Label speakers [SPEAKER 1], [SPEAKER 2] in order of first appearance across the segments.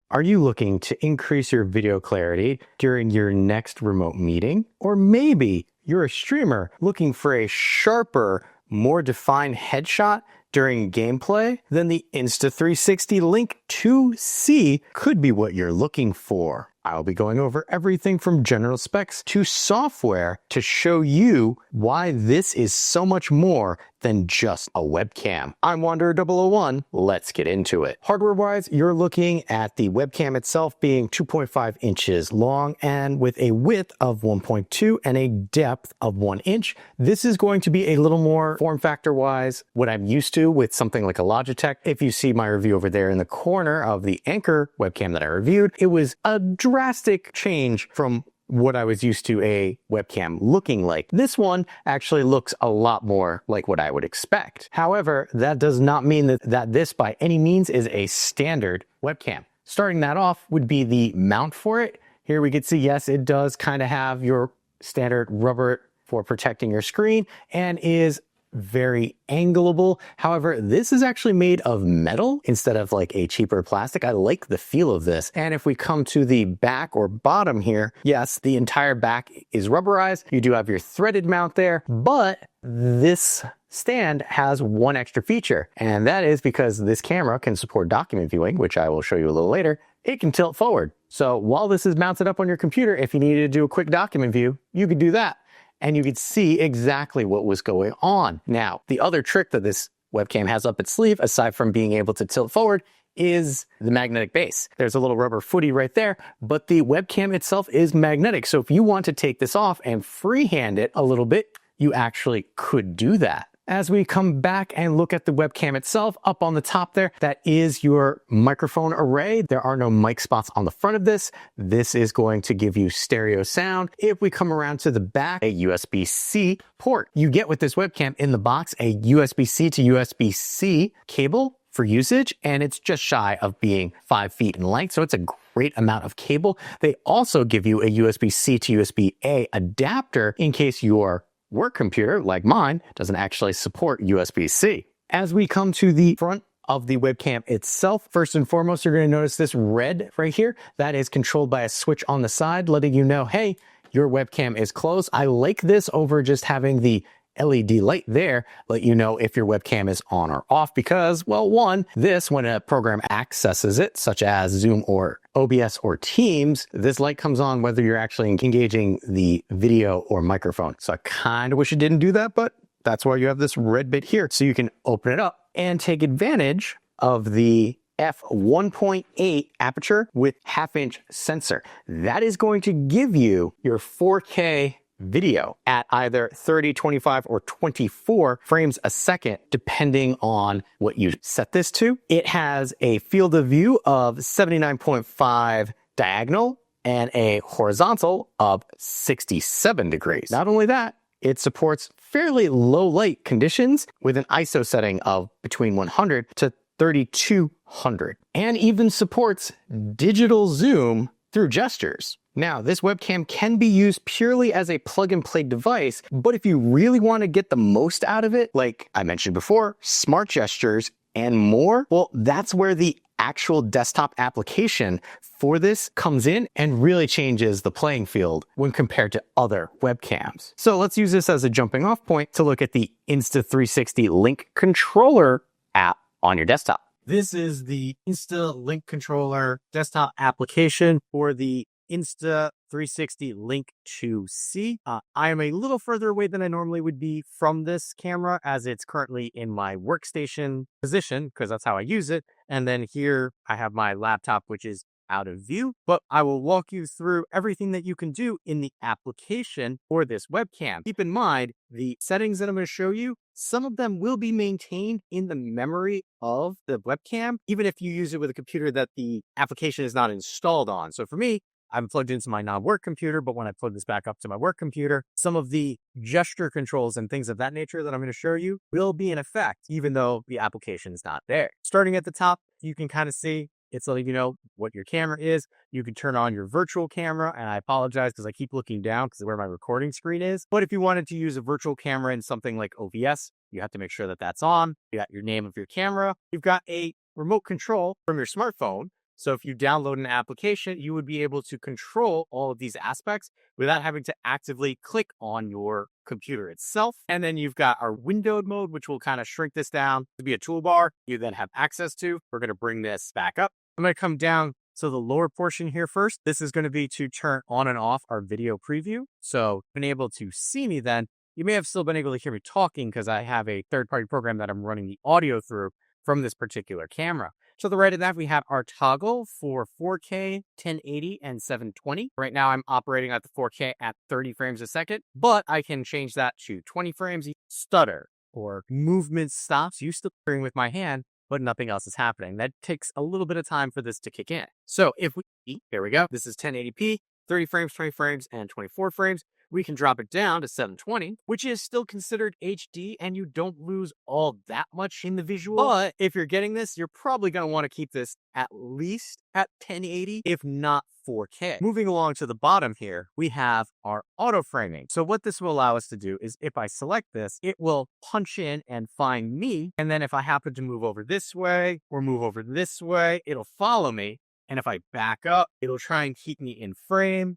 [SPEAKER 1] Are you looking to increase your video clarity during your next remote meeting? Or maybe you're a streamer looking for a sharper, more defined headshot during gameplay? Then the Insta360 Link 2C could be what you're looking for. I'll be going over everything from general specs to software to show you why this is so much more than just a webcam. I'm Wanderer001. Let's get into it. Hardware-wise, you're looking at the webcam itself being 2.5 inches long and with a width of 1.2 and a depth of 1 inch. This is going to be a little more form factor-wise what I'm used to with something like a Logitech. If you see my review over there in the corner of the Anchor webcam that I reviewed, it was a drastic change from what I was used to a webcam looking like. This one actually looks a lot more like what I would expect. However, that does not mean that this by any means is a standard webcam. Starting that off would be the mount for it. Here we can see, yes, it does kind of have your standard rubber for protecting your screen and is very angleable. However, this is actually made of metal instead of like a cheaper plastic. I like the feel of this. And if we come to the back or bottom here, yes, the entire back is rubberized. You do have your threaded mount there, but this stand has one extra feature, and that is because this camera can support document viewing, which I will show you a little later. It can tilt forward. So while this is mounted up on your computer, if you needed to do a quick document view, you could do that. And you could see exactly what was going on. Now, the other trick that this webcam has up its sleeve, aside from being able to tilt forward, is the magnetic base. There's a little rubber footy right there, but the webcam itself is magnetic. So if you want to take this off and freehand it a little bit, you actually could do that. As we come back and look at the webcam itself, up on the top there, that is your microphone array. There are no mic spots on the front of this. This is going to give you stereo sound. If we come around to the back, a USB-C port. You get with this webcam in the box a USB-C to USB-C cable for usage, and it's just shy of being 5 feet in length, so it's a great amount of cable. They also give you a USB-C to USB-A adapter in case your work computer, like mine, doesn't actually support USB-C. As we come to the front of the webcam itself, first and foremost, you're going to notice this red right here. That is controlled by a switch on the side, letting you know, hey, your webcam is closed. I like this over just having the LED light there, let you know if your webcam is on or off because, well, one, this, when a program accesses it, such as Zoom or OBS or Teams, this light comes on whether you're actually engaging the video or microphone. So I kind of wish it didn't do that, but that's why you have this red bit here. So you can open it up and take advantage of the f1.8 aperture with half-inch sensor. That is going to give you your 4K video at either 30, 25, or 24 frames a second, depending on what you set this to. It has a field of view of 79.5 diagonal and a horizontal of 67 degrees. Not only that, it supports fairly low light conditions with an ISO setting of between 100 to 3200, and even supports digital zoom through gestures. Now, this webcam can be used purely as a plug-and-play device, but if you really want to get the most out of it, like I mentioned before, smart gestures and more, well, that's where the actual desktop application for this comes in and really changes the playing field when compared to other webcams. So let's use this as a jumping off point to look at the Insta360 Link controller app on your desktop. This is the Insta Link controller desktop application for the Insta360 Link 2C. I am a little further away than I normally would be from this camera as it's currently in my workstation position because that's how I use it. And then here I have my laptop, which is out of view, but I will walk you through everything that you can do in the application for this webcam. Keep in mind, the settings that I'm going to show you, some of them will be maintained in the memory of the webcam, even if you use it with a computer that the application is not installed on. So for me, I'm plugged into my non-work computer, but when I plug this back up to my work computer, some of the gesture controls and things of that nature that I'm going to show you will be in effect, even though the application is not there. Starting at the top, you can kind of see it's letting you know what your camera is. You can turn on your virtual camera, and I apologize because I keep looking down because of where my recording screen is. But if you wanted to use a virtual camera in something like OBS, you have to make sure that that's on. You got your name of your camera. You've got a remote control from your smartphone So if you download an application, you would be able to control all of these aspects without having to actively click on your computer itself. And then you've got our windowed mode, which will kind of shrink this down to be a toolbar you then have access to. We're going to bring this back up. I'm going to come down to the lower portion here first. This is going to be to turn on and off our video preview. So being able to see me then, you may have still been able to hear me talking because I have a third-party program that I'm running the audio through from this particular camera. To the right of that, we have our toggle for 4K, 1080, and 720. Right now, I'm operating at the 4K at 30 frames a second, but I can change that to 20 frames. Stutter or movement stops. You still steering with my hand, but nothing else is happening. That takes a little bit of time for this to kick in. So if we, here we go. This is 1080p, 30 frames, 20 frames, and 24 frames. We can drop it down to 720, which is still considered HD, and you don't lose all that much in the visual. But if you're getting this, you're probably going to want to keep this at least at 1080, if not 4K. Moving along to the bottom here, we have our auto framing. So what this will allow us to do is if I select this, it will punch in and find me. And then if I happen to move over this way or move over this way, it'll follow me. And if I back up, it'll try and keep me in frame.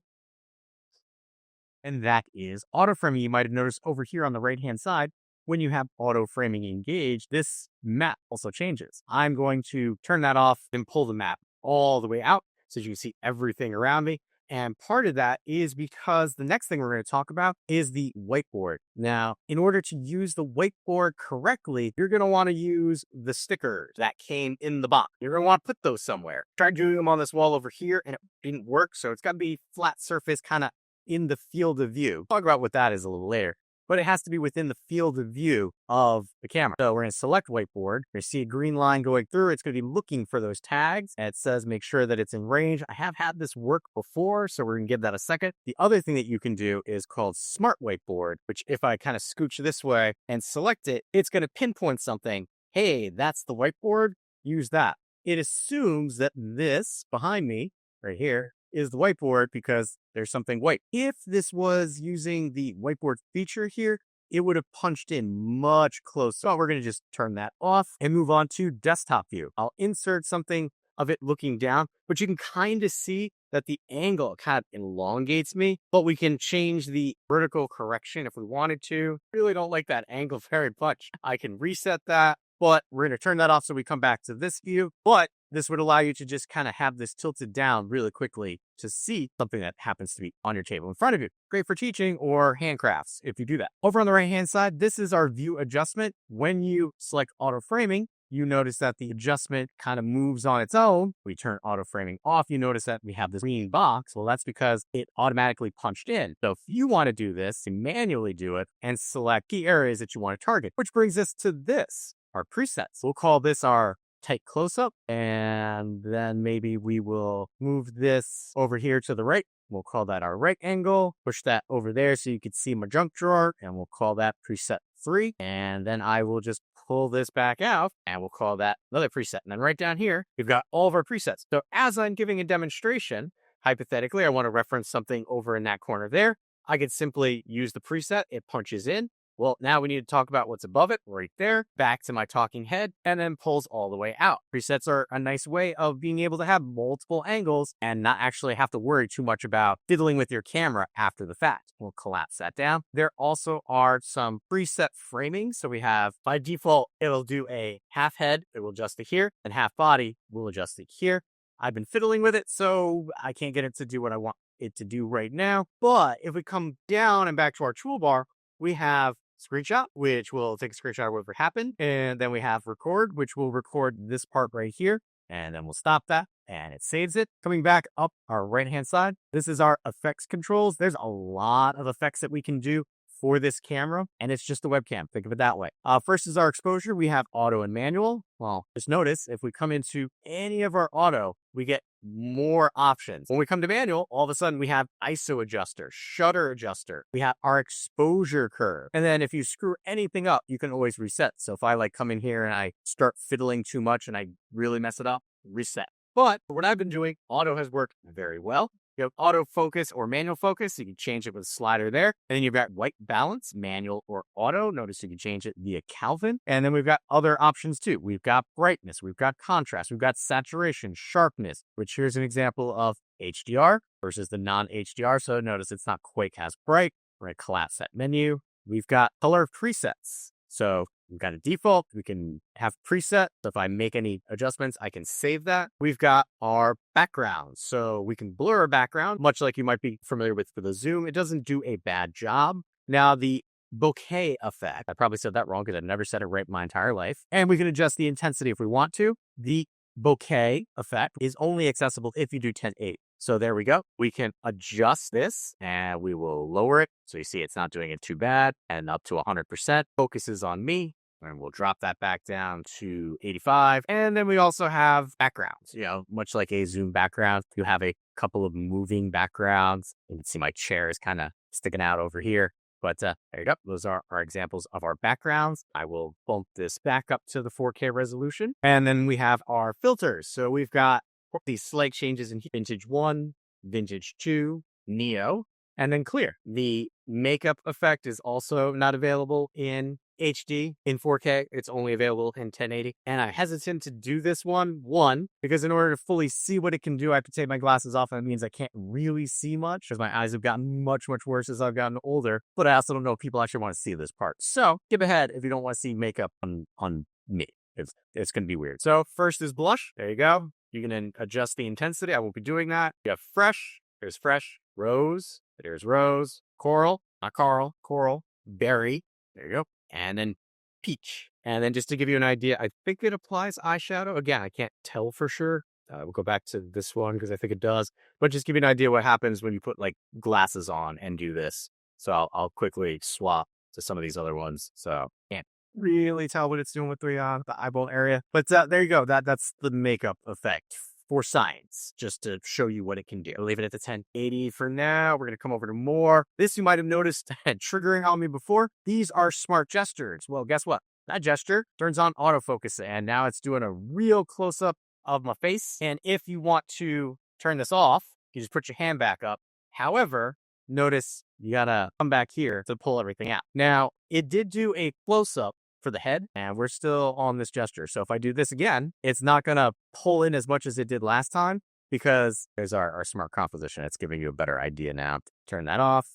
[SPEAKER 1] And that is auto framing. You might have noticed over here on the right-hand side, when you have auto framing engaged, this map also changes. I'm going to turn that off and pull the map all the way out so you can see everything around me. And part of that is because the next thing we're going to talk about is the whiteboard. Now, in order to use the whiteboard correctly, you're going to want to use the stickers that came in the box. You're going to want to put those somewhere. Tried doing them on this wall over here and it didn't work. So it's got to be flat surface, kind of in the field of view. Talk about what that is a little later, but it has to be within the field of view of the camera. So we're going to select whiteboard. You see a green line going through. It's going to be looking for those tags. And it says, make sure that it's in range. I have had this work before, so we're going to give that a second. The other thing that you can do is called smart whiteboard, which if I kind of scooch this way and select it, it's going to pinpoint something. Hey, that's the whiteboard. Use that. It assumes that this behind me right here is the whiteboard because there's something white. If this was using the whiteboard feature here, it would have punched in much closer. So we're going to just turn that off and move on to desktop view. I'll insert something of it looking down, but you can kind of see that the angle kind of elongates me, but we can change the vertical correction if we wanted to. Really don't like that angle very much. I can reset that, but we're going to turn that off so we come back to this view. But this would allow you to just kind of have this tilted down really quickly to see something that happens to be on your table in front of you. Great for teaching or handcrafts if you do that. Over on the right-hand side, this is our view adjustment. When you select auto framing, you notice that the adjustment kind of moves on its own. We turn auto framing off. You notice that we have this green box. Well, that's because it automatically punched in. So if you want to do this, you manually do it and select key areas that you want to target, which brings us to this, our presets. We'll call this our tight close-up, and then maybe we will move this over here to the right. We'll call that our right angle. Push that over there so you can see my junk drawer, and we'll call that preset 3. And then I will just pull this back out, and we'll call that another preset. And then right down here, we've got all of our presets. So as I'm giving a demonstration, hypothetically, I want to reference something over in that corner there. I could simply use the preset. It punches in. Well, now we need to talk about what's above it right there, back to my talking head, and then pulls all the way out. Presets are a nice way of being able to have multiple angles and not actually have to worry too much about fiddling with your camera after the fact. We'll collapse that down. There also are some preset framing. So we have, by default, it'll do a half head. It will adjust it here, and half body will adjust it here. I've been fiddling with it, so I can't get it to do what I want it to do right now. But if we come down and back to our toolbar, we have screenshot, which will take a screenshot of whatever happened. And then we have record, which will record this part right here. And then we'll stop that and it saves it. Coming back up our right-hand side, this is our effects controls. There's a lot of effects that we can do for this camera, and it's just a webcam. Think of it that way. First is our exposure. We have auto and manual. Well, just notice if we come into any of our auto, we get more options. When we come to manual, all of a sudden we have ISO adjuster, shutter adjuster. We have our exposure curve. And then if you screw anything up, you can always reset. So if I like come in here and I start fiddling too much and I really mess it up, reset. But for what I've been doing, auto has worked very well.
[SPEAKER 2] You have autofocus or manual focus. You can change it with a slider there. And then you've got white balance, manual or auto. Notice you can change it via Kelvin. And then we've got other options too. We've got brightness, we've got contrast, we've got saturation, sharpness, which here's an example of HDR versus the non-HDR. So notice it's not quite as bright. We're going to collapse that menu. We've got color presets. So we've got a default. We can have preset. So if I make any adjustments, I can save that. We've got our background. So we can blur a background, much like you might be familiar with the zoom. It doesn't do a bad job. Now the bokeh effect, I probably said that wrong because I've never said it right my entire life. And we can adjust the intensity if we want to. The bokeh effect is only accessible if you do 1080. So there we go. We can adjust this and we will lower it. So you see it's not doing it too bad, and up to 100%. Focuses on me. And we'll drop that back down to 85. And then we also have backgrounds, much like a zoom background. You have a couple of moving backgrounds. You can see my chair is kind of sticking out over here. But there you go. Those are our examples of our backgrounds. I will bump this back up to the 4K resolution. And then we have our filters. So we've got these slight changes in Vintage 1, Vintage 2, Neo, and then Clear. The makeup effect is also not available in HD in 4K. It's only available in 1080. And I'm hesitant to do this one, because in order to fully see what it can do, I have to take my glasses off, and it means I can't really see much because my eyes have gotten much, much worse as I've gotten older. But I also don't know if people actually want to see this part. So skip ahead if you don't want to see makeup on me. It's going to be weird. So first is blush. There you go. You can adjust the intensity. I won't be doing that. You have fresh. There's fresh. Rose. There's rose. Coral. Not Carl. Coral. Berry. There you go. And then peach. And then just to give you an idea, I think it applies eyeshadow. Again, I can't tell for sure. We'll go back to this one because I think it does. But just give you an idea what happens when you put like glasses on and do this. So I'll quickly swap to some of these other ones. So can't really tell what it's doing with the eyeball area. But there you go. That's the makeup effect for science, just to show you what it can do. I'll leave it at the 1080 for now. We're going to come over to more. This you might have noticed had triggering on me before. These are smart gestures. Well, guess what? That gesture turns on autofocus, and now it's doing a real close-up of my face. And if you want to turn this off, you just put your hand back up. However, notice you gotta come back here to pull everything out. Now, it did do a close-up for the head, and we're still on this gesture. So if I do this again, it's not gonna pull in as much as it did last time because there's our smart composition. It's giving you a better idea now. Turn that off,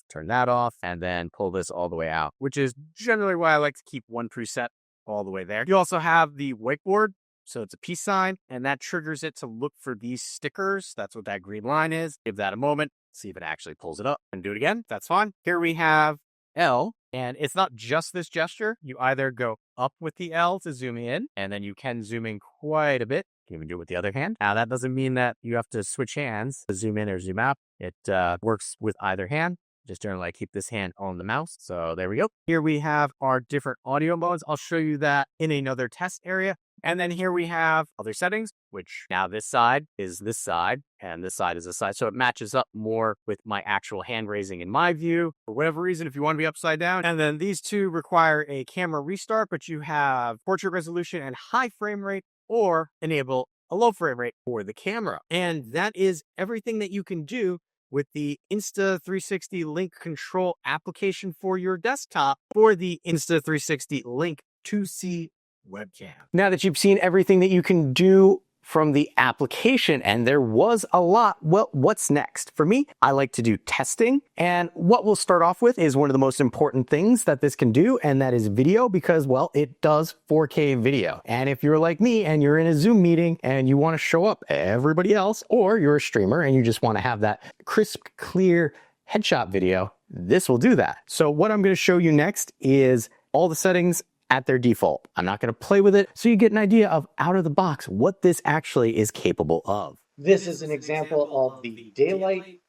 [SPEAKER 2] and then pull this all the way out, which is generally why I like to keep one preset all the way there. You also have the whiteboard. So it's a peace sign, and that triggers it to look for these stickers. That's what that green line is. Give that a moment. See if it actually pulls it up and do it again. That's fine. Here we have L, and it's not just this gesture. You either go up with the L to zoom in, and then you can zoom in quite a bit. You can even do it with the other hand. Now, that doesn't mean that you have to switch hands to zoom in or zoom out. It works with either hand. Just generally keep this hand on the mouse. So there we go. Here we have our different audio modes. I'll show you that in another test area. And then here we have other settings, which now this side is this side, and this side is this side. So it matches up more with my actual hand raising in my view, for whatever reason, if you want to be upside down. And then these two require a camera restart, but you have portrait resolution and high frame rate, or enable a low frame rate for the camera. And that is everything that you can do with the Insta360 Link control application for your desktop for the Insta360 Link 2C webcam. Now that you've seen everything that you can do from the application, and there was a lot, well, what's next? For me, I like to do testing, and what we'll start off with is one of the most important things that this can do, and that is video, because, well, it does 4K video. And if you're like me and you're in a Zoom meeting and you want to show up everybody else, or you're a streamer and you just want to have that crisp, clear headshot video, this will do that. So what I'm going to show you next is all the settings at their default. I'm not going to play with it, so you get an idea of out of the box what this actually is capable of.
[SPEAKER 3] This is an example of the daylight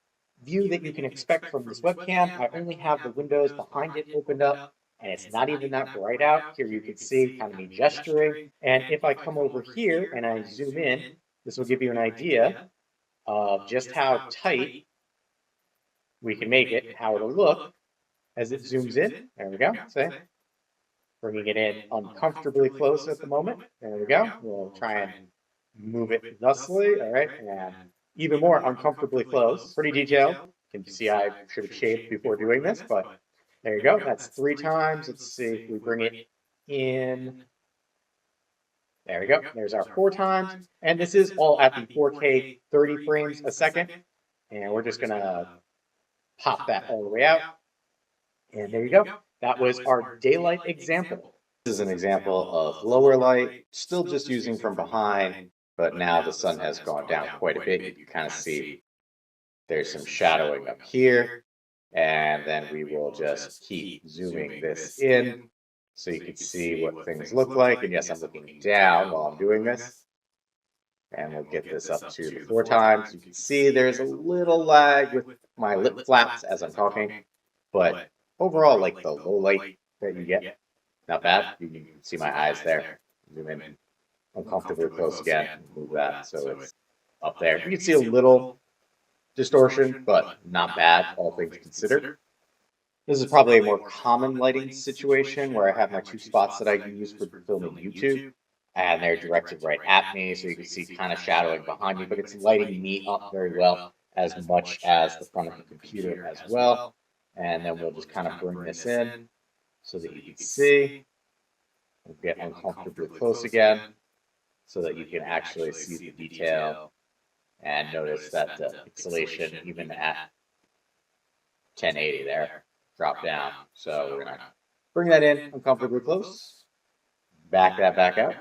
[SPEAKER 3] view that you can expect from this webcam. I only have the windows behind it opened up, and it's not even that bright out. Here you can see kind of me gesturing. And if I come over here and I zoom in, this will give you an idea of just how tight we can make it, how it'll look as it zooms in. There we go. See? Bringing it in uncomfortably close at the moment. There we go. We'll try and move it thusly. All right. And even more uncomfortably close. Pretty detailed. You can see I should have shaved before doing this, but there you go. That's 3 times. Let's see if we bring it in. There we go. There's our 4 times. And this is all at the 4K 30 frames a second. And we're just going to pop that all the way out. And there you go. That was our daylight example. This is an example of lower light, still just using from behind, but now the sun has gone down quite a bit. You can kind of see there's some shadowing up here. And then we will just keep zooming this in so you can see what things look like. And yes, I'm looking down while I'm doing this. And we'll get this up to the 4 times. You can see there's a little lag with my lip flaps as I'm talking. But overall, like the low light that you get, not bad. You can see my eyes there. Zoom in uncomfortably close again. Move that so it's up there. You can see a little distortion, but not bad, all things considered. This is probably a more common lighting situation where I have my 2 spots that I use for filming YouTube, and they're directed right at me, so you can see kind of shadowing behind me, but it's lighting me up very well, as much as the front of the computer as well. And then we'll just kind of bring this in so that you can see. We'll get uncomfortably close again so that you can actually see the detail and notice that the pixelation, even at 1080 there, dropped down. So we're going to bring that in uncomfortably close, back that back out,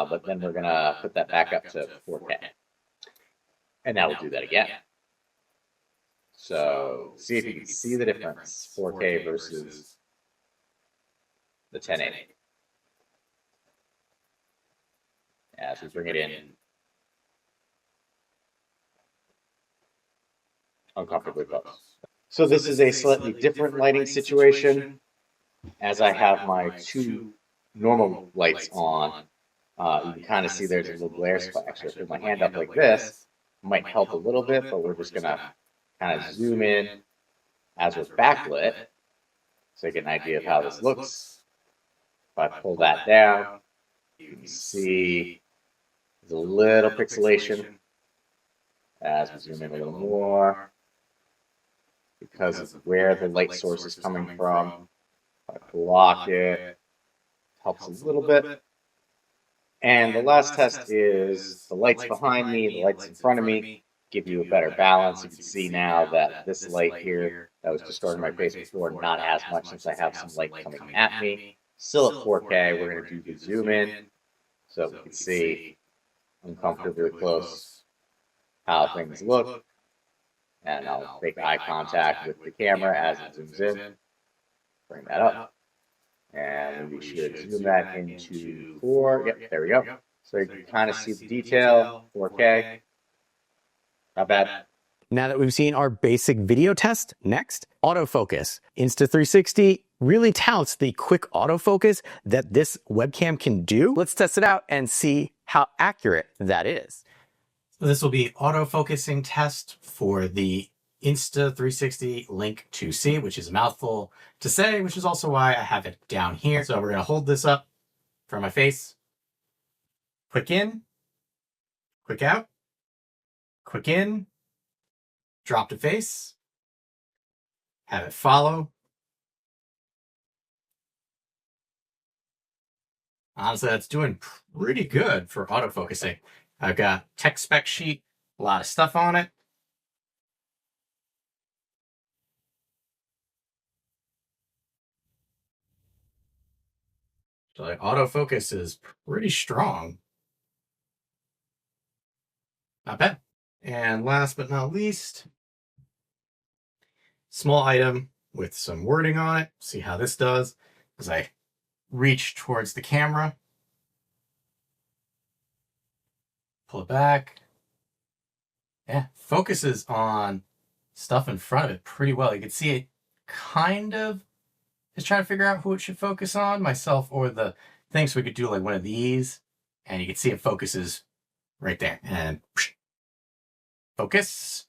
[SPEAKER 3] but then we're going to put that back up to 4K. And now we'll do that again. So see if you can see the difference, 4K versus the 1080. As we bring it in uncomfortably close. So this is a slightly different lighting situation. As I have my 2 normal lights on, you can kind of see there's a little glare spot. Actually, if I put my hand up like this, it might help a little bit, but we're just going to kind of zoom in as we're backlit so you get an idea of how this looks. If I pull that down, you can see there's a little pixelation as we zoom in a little more because of where the light source is coming from. If I block it, helps a little bit. And the last test is the lights behind me, the lights in front of me, give you a better balance. You can see now that this light here that was distorting my face before, not as much since I have some light coming at me. Still at 4K, we're going to do the zoom in so we can see uncomfortably close how things look. And I'll make eye contact with the camera as it zooms in. Bring that up. And we should zoom that into 4. Yep, there we go. So you can kind of see the detail, 4K. Not bad.
[SPEAKER 1] Now that we've seen our basic video test, next, autofocus. Insta360 really touts the quick autofocus that this webcam can do. Let's test it out and see how accurate that is. So this will be autofocusing test for the Insta360 Link 2C, which is a mouthful to say, which is also why I have it down here. So we're going to hold this up for my face. Quick in, quick out, quick in, drop to face, have it follow. Honestly, that's doing pretty good for autofocusing. I've got tech spec sheet, a lot of stuff on it. So the autofocus is pretty strong. Not bad. And last but not least, small item with some wording on it. See how this does as I reach towards the camera. Pull it back. Yeah, focuses on stuff in front of it pretty well. You can see it kind of is trying to figure out who it should focus on, myself or the thing. So we could do like one of these, and you can see it focuses right there. And focus,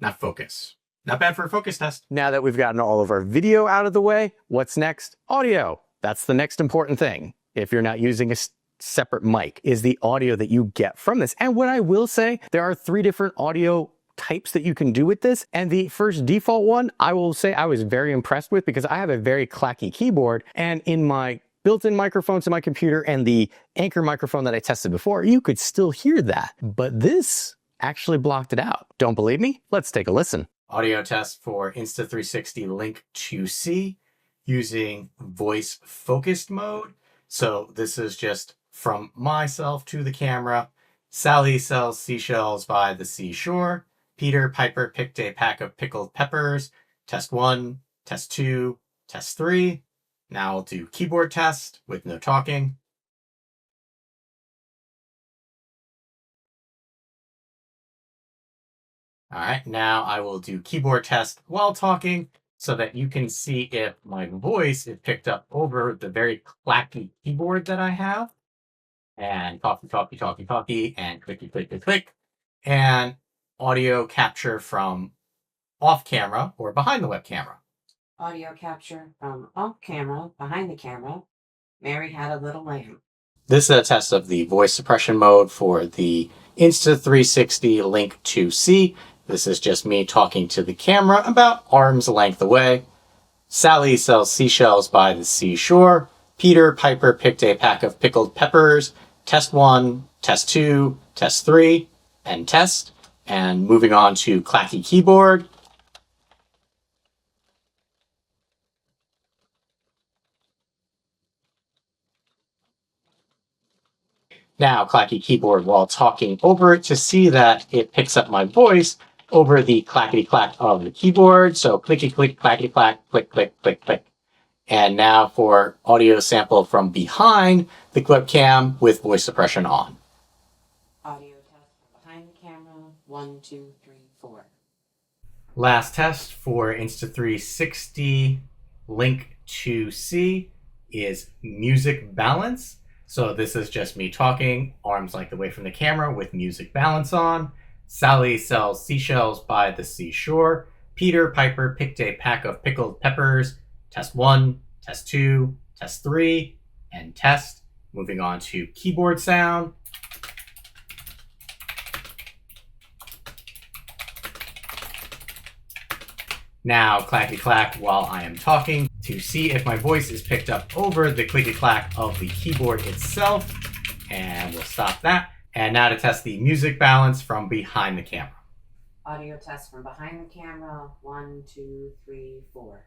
[SPEAKER 1] not focus. Not bad for a focus test. Now that we've gotten all of our video out of the way, what's next? Audio. That's the next important thing. If you're not using a separate mic is the audio that you get from this. And what I will say, there are 3 different audio types that you can do with this. And the first default one, I will say I was very impressed with because I have a very clacky keyboard, and in my built-in microphones in my computer and the Anchor microphone that I tested before, you could still hear that. But this actually blocked it out. Don't believe me? Let's take a listen. Audio test for Insta360 Link 2C using voice focused mode. So this is just from myself to the camera. Sally sells seashells by the seashore. Peter Piper picked a pack of pickled peppers. Test 1, test 2, test 3. Now I'll do keyboard test with no talking. All right, now I will do keyboard test while talking so that you can see if my voice is picked up over the very clacky keyboard that I have. And talkie, talkie, talkie, talkie, and clicky, click, click, click. And audio capture from off camera or behind the web camera.
[SPEAKER 4] Audio capture from off camera, behind the camera. Mary had a little lamb.
[SPEAKER 1] This is a test of the voice suppression mode for the Insta360 Link 2C. This is just me talking to the camera about arm's length away. Sally sells seashells by the seashore. Peter Piper picked a pack of pickled peppers. Test 1, test 2, test 3, and test. And moving on to clacky keyboard. Now clacky keyboard while talking over it to see that it picks up my voice over the clackety clack of the keyboard. So clicky click, clackety clack, click, click, click, click. And now for audio sample from behind the webcam with voice suppression on.
[SPEAKER 4] Audio test from behind the camera. 1, 2, 3, 4.
[SPEAKER 1] Last test for Insta360 Link 2C is music balance. So this is just me talking, arms length away from the camera with music balance on. Sally sells seashells by the seashore. Peter Piper picked a pack of pickled peppers. Test 1, test 2, test 3, and test. Moving on to keyboard sound. Now clacky clack while I am talking to see if my voice is picked up over the clicky clack of the keyboard itself. And we'll stop that. And now to test the music balance from behind the camera.
[SPEAKER 4] Audio test from behind the camera. 1, 2, 3, 4.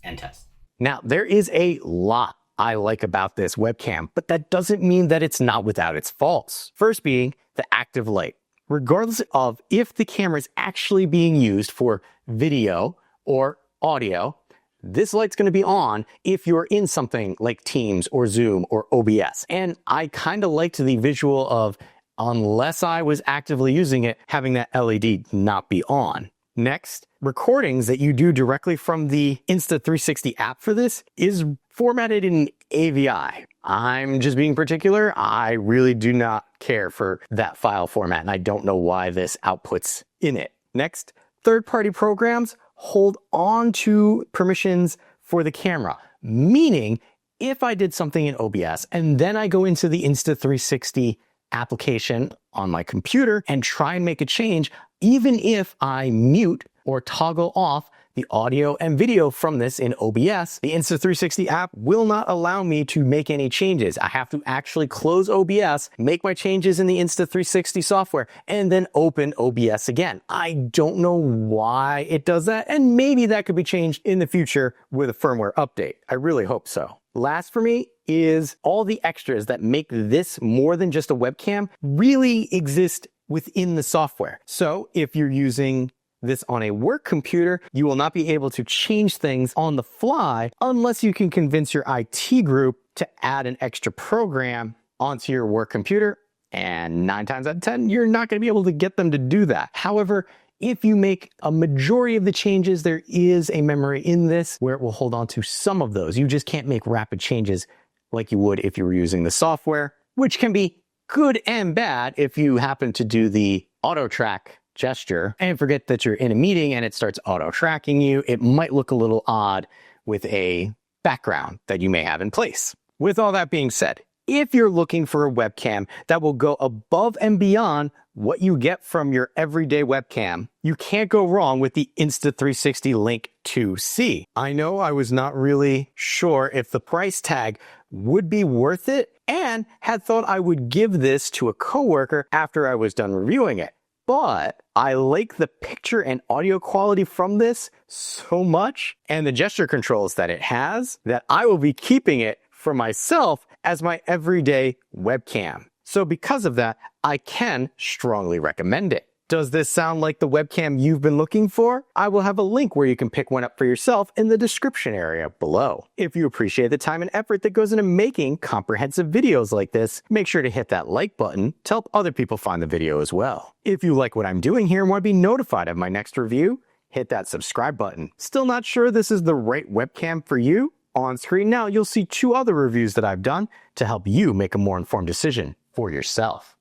[SPEAKER 1] And test. Now, there is a lot I like about this webcam, but that doesn't mean that it's not without its faults. First being the active light. Regardless of if the camera is actually being used for video or audio, this light's going to be on if you're in something like Teams or Zoom or OBS. And I kind of liked the visual of, unless I was actively using it, having that LED not be on. Next, recordings that you do directly from the Insta360 app for this is formatted in AVI. I'm just being particular. I really do not care for that file format, and I don't know why this outputs in it. Next, third-party programs hold on to permissions for the camera, meaning if I did something in OBS and then I go into the Insta360 application on my computer and try and make a change, even if I mute or toggle off the audio and video from this in OBS, the Insta360 app will not allow me to make any changes. I have to actually close OBS, make my changes in the Insta360 software, and then open OBS again. I don't know why it does that, and maybe that could be changed in the future with a firmware update. I really hope so. Last for me is all the extras that make this more than just a webcam really exist within the software. So if you're using this on a work computer, you will not be able to change things on the fly unless you can convince your IT group to add an extra program onto your work computer. And 9 times out of 10, you're not going to be able to get them to do that. However, if you make a majority of the changes, there is a memory in this where it will hold on to some of those. You just can't make rapid changes like you would if you were using the software, which can be good and bad if you happen to do the auto track gesture and forget that you're in a meeting and it starts auto tracking you. It might look a little odd with a background that you may have in place. With all that being said, If you're looking for a webcam that will go above and beyond what you get from your everyday webcam, you can't go wrong with the Insta360 Link 2C. I know I was not really sure if the price tag would be worth it and had thought I would give this to a coworker after I was done reviewing it. But I like the picture and audio quality from this so much and the gesture controls that it has that I will be keeping it for myself as my everyday webcam. So because of that, I can strongly recommend it. Does this sound like the webcam you've been looking for? I will have a link where you can pick one up for yourself in the description area below. If you appreciate the time and effort that goes into making comprehensive videos like this, make sure to hit that like button to help other people find the video as well. If you like what I'm doing here and want to be notified of my next review, hit that subscribe button. Still not sure this is the right webcam for you? On screen now, you'll see 2 other reviews that I've done to help you make a more informed decision for yourself.